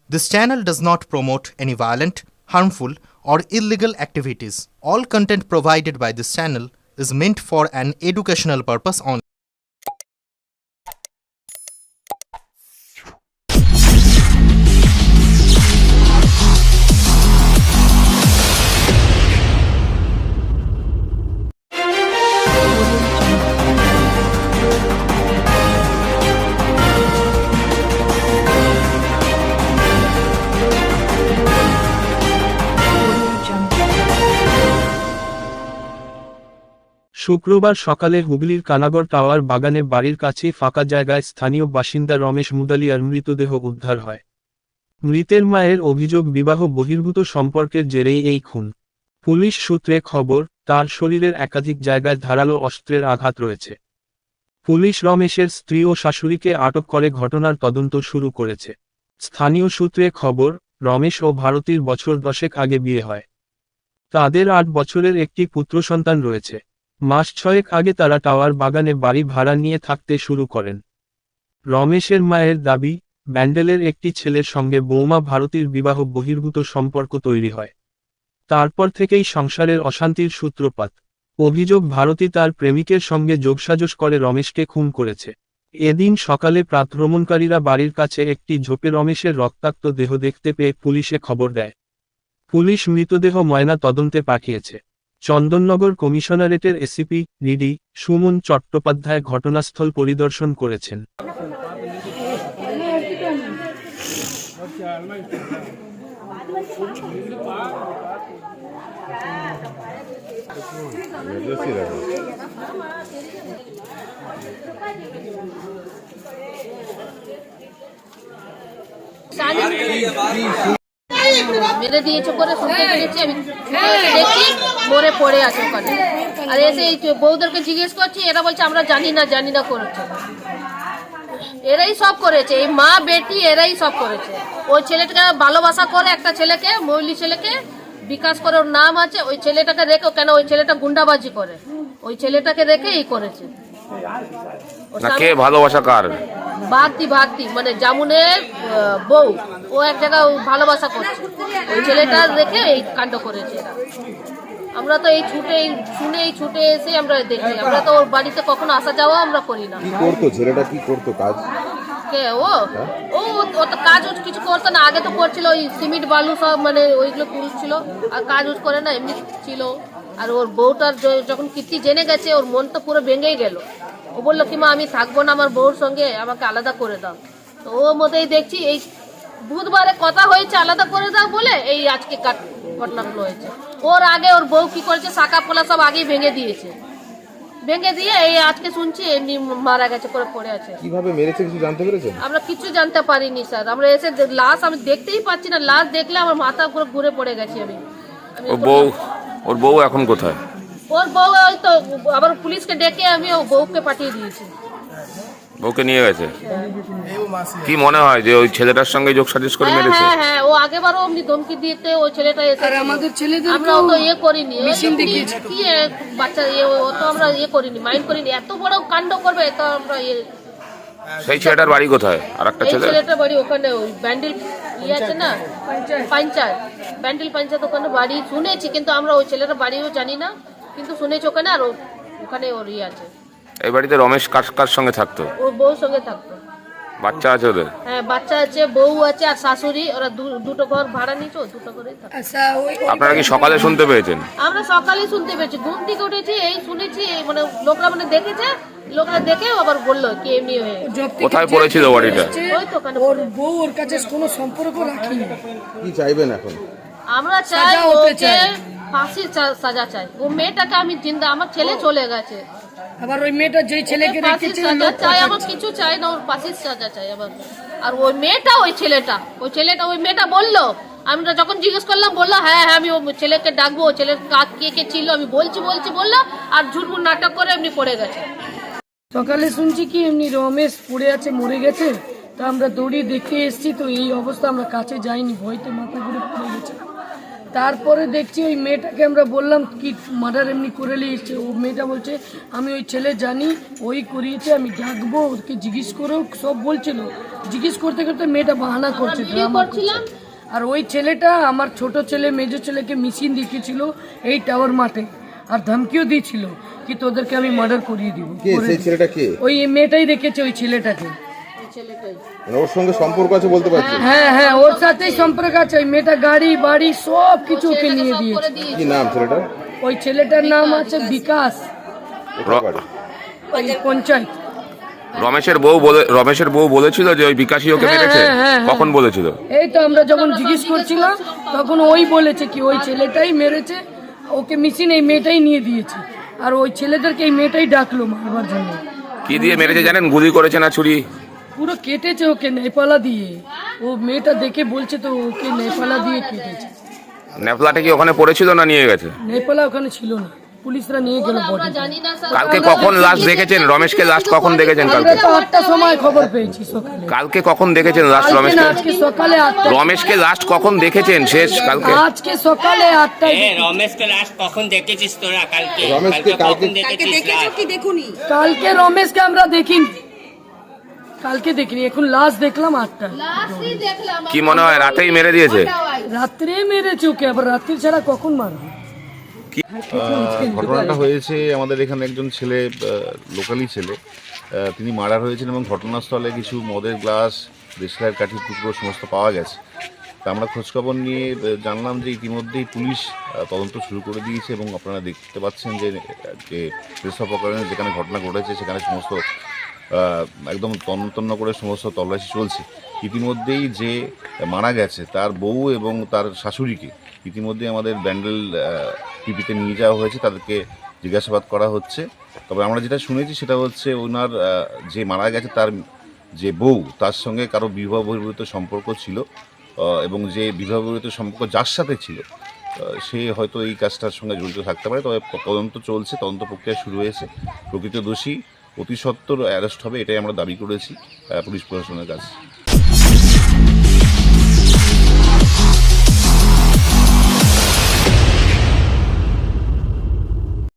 This channel does not promote any violent, harmful, or illegal activities. All content provided by this channel is meant for an educational purpose only. শুক্রবার সকালে হুগলির কানাগড় tower বাগানে বাড়ির কাছেই ফাঁকা জায়গায় স্থানীয় বাসিন্দা রমেশ মুদালিয়ার মৃতদেহ উদ্ধার হয়। মৃতের মায়ের অভিযোগ বিবাহ বহির্ভূত সম্পর্কের জেরেই এই খুন। পুলিশ সূত্রে খবর, তার শরীরের একাধিক জায়গায় ধারালো অস্ত্রের আঘাত রয়েছে। পুলিশ রমেশের স্ত্রী ও শাশুড়িকে আটক করে ঘটনার তদন্ত শুরু করেছে। স্থানীয় সূত্রে খবর, রমেশ ও ভারতীর বছর 10 আগে বিয়ে হয়। তাদের 8 বছরের একটি পুত্রসন্তান রয়েছে। মাস 6 আগে তারা টাওয়ার বাগানে বাড়ি ভাড়া নিয়ে থাকতে শুরু করেন। রমেশের মায়ের দাবি, ব্যান্ডেলের একটি ছেলের সঙ্গে বৌমা ভারতীর বিবাহ বহির্ভূত সম্পর্ক তৈরি হয়। তারপর থেকেই সংসারের অশান্তির সূত্রপাত। অভিযোগ, ভারতী তার প্রেমিকের সঙ্গে যোগসাজশ করে রমেশকে খুন করেছে। এদিন সকালে প্রাতভ্রমণকারীরা বাড়ির কাছে একটি ঝোপে রমেশের রক্তাক্ত দেহ দেখতে পেয়ে পুলিশে খবর দেয়। পুলিশ মৃতদেহ ময়না তদন্তে পাঠিয়েছে। চন্দননগর কমিশনারেটের এসিপি ডিডি সুমন চট্টোপাধ্যায় ঘটনাস্থল পরিদর্শন করেছেন। মেরে দিয়েছে করে শুনতে পেরেছি, আমি দেখি মরে পড়ে আছে ওখানে। আর এসে এই বউদেরকে জিজ্ঞেস করছি, এরা বলছে আমরা জানি না করেছে। এরাই সব করেছে, এই মা বেটি এরাই সব করেছে। ওই ছেলেটাকে ভালোবাসা করে, একটা ছেলেকে, মৌলি ছেলেকে, বিকাশ করে ওর নাম আছে, ওই ছেলেটাকে রেখে, কেন ওই ছেলেটা গুন্ডাবাজি করে, ওই ছেলেটাকে রেখে এই করেছে। কে ভালোবাসা কার? ভারতী মানে জামুনের বউ, ও এক জায়গায় ভালোবাসা করছে, ওই ছেলেটা রেখে এই কাণ্ড করেছে। আমরা তো এই ছুটে এসে আমরা দেখি, আমরা তো ওর বাড়িতে কখনো আসা যাওয়া আমরা করি না। কি করতো ছেলেটা, কি করতো কাজ? কে ও তো কাজ কিছু করতো না, আগে তো করছিল ওই সিমেন্ট বালু সব, মানে ওইগুলো তুলছিল, আর কাজ করে না, এমনি ছিল। আর ওর বউটার যখন কীর্তি জেনে গেছে, ওর মন তো পুরো ভেঙেই গেল। ও বললো কি মা আমি থাকবো না আমার বউর সঙ্গে, আমাকে আলাদা করে দাও। তো ওর মধ্যেই দেখছি এই বুধবারে কথা হয়েছে আলাদা করে দাও বলে, এই আজকে ঘটনাগুলো হয়েছে। ওর আগে ওর বউ কি করেছে, শাখা পোলা সব আগেই ভেঙে দিয়ে এই আজকে শুনছি এমনি মারা গেছে করে পড়ে আছে। কিভাবে মেরেছে কিছু জানতে পেরেছেন? আমরা কিছু জানতে পারিনি স্যার, আমরা এসে লাশ আমি দেখতেই পাচ্ছি না, লাশ দেখলে আমার মাথা পুরো ঘুরে পড়ে গেছি। ওর বউ এখন কোথায়? ওর বউ ওই তো আবার পুলিশকে ডেকে আমি ও বউকে পাঠিয়ে দিয়েছি। বউকে নিয়ে গেছে? কি মনে হয় যে ওই ছেলেটার সঙ্গে যোগসাজশ করে মেরেছে? হ্যাঁ, ও আগেবারও এমনি ধমকি দিতে ওই ছেলেটা এসে, আর আমাদের ছেলেদের আমরা তো করিনি, কি বাচ্চা ও তো আমরা করিনি, মাইন্ড করিনি, এত বড় কাণ্ড করবে তো আমরা সেই ছেলেটার বাড়ি কোথায়? আর একটা ছেলেটার বাড়ি ওখানে ওই ব্যান্ডেল আছে না, পঞ্চায়েত, ব্যান্ডেল পঞ্চায়েত, ওখানে বাড়ি শুনেছি, কিন্তু আমরা ওই ছেলেটার বাড়িও জানি না, কিন্তু শুনেছি ওখানে। আর ওখানে ওর আছে। এই বাড়িতে রমেশ কার সঙ্গে থাকতো? ওর বউর সঙ্গে থাকতো। বাচ্চা আছে ওদের? হ্যাঁ, বাচ্চা আছে, বউ আছে আর শাশুড়ি, ওরা দুটো ঘর ভাড়া নিয়েছে, দুটো ঘরেই থাকে। আপনারা কি সকালে শুনতে পেয়েছেন? আমরা সকালে শুনতে পেয়েছি, ঘুম থেকে উঠেছি, এই শুনেছি, মানে লোকরা দেখেছে, লোকরা দেখে আবার বললো কি এমনি হয়ে। কোথায় পড়েছিল বাড়িটা? ওই তো ওখানে। ওর বউ ওর কাছে কোনো সম্পর্ক রাখেনি। কি চাইবেন এখন? আমরা চাই ওকে ফাঁসির সাজা চাই। ও মেয়েটাকে আমি জিন্দা, আমার ছেলে চলে গেছে, আবার ওই মেয়েটা যেই ছেলেকে রেখেছে সাজা চাই, আমার কিছু চাই না, ওর ফাঁসির সাজা চাই আবার। আর ওই মেয়েটা ওই ছেলেটা ওই মেয়েটা বললো, আমরা যখন জিজ্ঞেস করলাম বললো হ্যাঁ আমি ও ছেলেকে ডাকবো, ও ছেলের কে ছিল আমি বলছি বললো, আর ঝুটমুট নাটক করে এমনি পড়ে গেছে। সকালে শুনছি কি এমনি রমেশ পড়ে আছে, মরে গেছে। তা আমরা দৌড়িয়ে দেখতে এসেছি, তো এই অবস্থা, আমরা কাছে যাইনি, ভয়তে মাথা ঘুরে পড়ে গেছে। তারপরে দেখছি ওই মেয়েটাকে আমরা বললাম কি মার্ডার এমনি করে নিয়েছে, ও মেয়েটা বলছে আমি ওই ছেলে জানি, ওই করিয়েছে, আমি ডাকবো ওকে জিজ্ঞেস করো, সব বলছিল। জিজ্ঞেস করতে করতে মেয়েটা বাহানা করছে, ড্রামা করছে। আর ওই ছেলেটা আমার ছোট ছেলে মেজো ছেলেকে মিশিয়ে দেখিয়েছিল এই টাওয়ার মাঠে, আর ধমকিও দিয়েছিল কি তোদেরকে আমি মার্ডার করিয়ে দিব। কে সেই ছেলেটা কে? ওই মেয়েটাই রেখেছে ওই ছেলেটাকে। মানে ওর সঙ্গে সম্পর্ক আছে বলতে পারছি? হ্যাঁ হ্যাঁ, ওর সাথেই সম্পর্ক আছে। ওই মেয়েটা গাড়ি বাড়ি সব কিছু ওকে নিয়ে দিয়েছে। কি নাম ছেলেটার? ওই ছেলেটার নাম আছে বিকাশ, কোথায় বাড়ি? ওই পঞ্চায়েত। রমেশের বউ বলেছিল যে ওই বিকাশই ওকে মেরেছে। কখন বলেছিল? এই তো আমরা যখন জিজ্ঞেস করছিলাম তখন ওই বলেছে কি ওই ছেলেটাই মেরেছে, ওকে মিশিয়ে এই মেয়েটাই নিয়ে দিয়েছে। আর ওই ছেলেদেরকে এই মেয়েটাই ডাকলো মারবার জন্য। কি দিয়ে মেরেছে জানেন? গুলি করেছে না ছুরি? পুরো কেটেছে ওকে নেপালা দিয়ে। ও মেয়েটা দেখে বলছে তো ওকে নেপালা দিয়ে কেটেছে। নেপলাটা কি ওখানে পড়েছিল না নিয়ে গেছে? নেপালা ওখানে ছিল না, পুলিশরা নিয়ে গেল বডি। জানি না স্যার। কালকে কখন লাস্ট দেখেছেন রমেশকে? লাস্ট কখন দেখেছেন? আমরা কালকে তো 8টার সময় খবর পেয়েছি সকালে। কালকে কখন দেখেছেন লাস্ট কালকে না, রমেশকে? আজকে সকালে 8টা। রমেশকে লাস্ট কখন দেখেছেন শেষ? কালকে আজকে সকালে 8টায়। রমেশকে লাস্ট কখন দেখেছিস তোরা? কালকে রমেশকে কখন কালকে দেখেছিস last? কালকে রমেশকে আমরা দেখিনি, কালকে দেখিনি, এখন লাস্ট দেখলাম 8টা। লাস্টই দেখলাম। কি মনে হয় রাতেই মেরে দিয়েছে? রাত্রে মেরেছে ওকে, আবার রাত্রি ছাড়া কখন মারবে? ঘটনাটা হয়েছে আমাদের এখানে একজন ছেলে, লোকালি ছেলে, তিনি মার্ডার হয়েছেন এবং ঘটনাস্থলে কিছু মদের গ্লাস, দেশলাইয়ের কাঠির টুকরো সমস্ত পাওয়া গেছে। তা আমরা খোঁজখবর নিয়ে জানলাম যে ইতিমধ্যেই পুলিশ তদন্ত শুরু করে দিয়েছে এবং আপনারা দেখতে পাচ্ছেন যে প্রেস অপকরণে যেখানে ঘটনা ঘটেছে সেখানে সমস্ত একদম তন্ন করে সমস্ত তল্লাশি চলছে। ইতিমধ্যেই যে মারা গেছে তার বউ এবং তার শাশুড়িকে ইতিমধ্যে আমাদের ব্যান্ডেল পিপিতে নিয়ে যাওয়া হয়েছে, তাদেরকে জিজ্ঞাসাবাদ করা হচ্ছে। তবে আমরা যেটা শুনেছি সেটা হচ্ছে ওনার যে মারা গেছে তার যে বউ, তার সঙ্গে কারো বিবাহ বহির্ভূত সম্পর্ক ছিল এবং যে বিবাহ বহির্ভূত সম্পর্ক যার সাথে ছিল সে হয়তো এই কাজটার সঙ্গে জড়িত থাকতে পারে। তবে তদন্ত চলছে, তদন্ত প্রক্রিয়া শুরু হয়েছে। প্রকৃত দোষী অতি সত্বর অ্যারেস্ট হবে, এটাই আমরা দাবি করেছি পুলিশ প্রশাসনের কাছে।